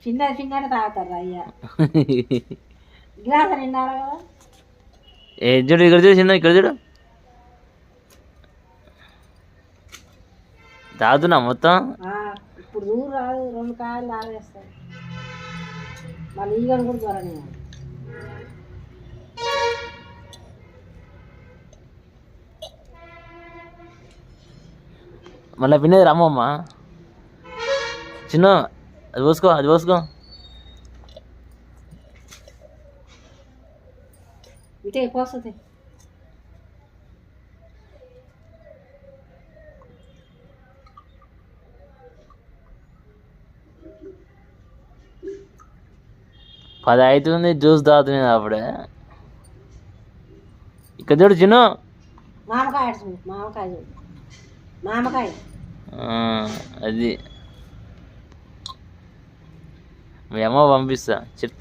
చిన్న చిన్న తాగుతారు అయ్యా గ్లాస్ నిండాలి కదా. చూడు ఇక్కడ చూడు చిన్న ఇక్కడ చూడు తాగుతున్నా మొత్తం. ఇప్పుడు దూరం రాదు 2 కాయలు తాగేస్తాయి మళ్ళీ ఈగలు కూడా త్వరనే. మళ్ళీ పిన్నది రమ్మమ్మ చిన్న అది పోసుకో అది పోసుకో. ఇటే ఎక్కువ వస్తుంది. పది అవుతుంది జ్యూస్ తాగుతుంది అప్పుడే. ఇక్కడ చూడు చిన్న మామకాయ చూడు మామకాయ చూడు మామకాయ అది మీ అమ్మ పంపిస్తా చెప్తే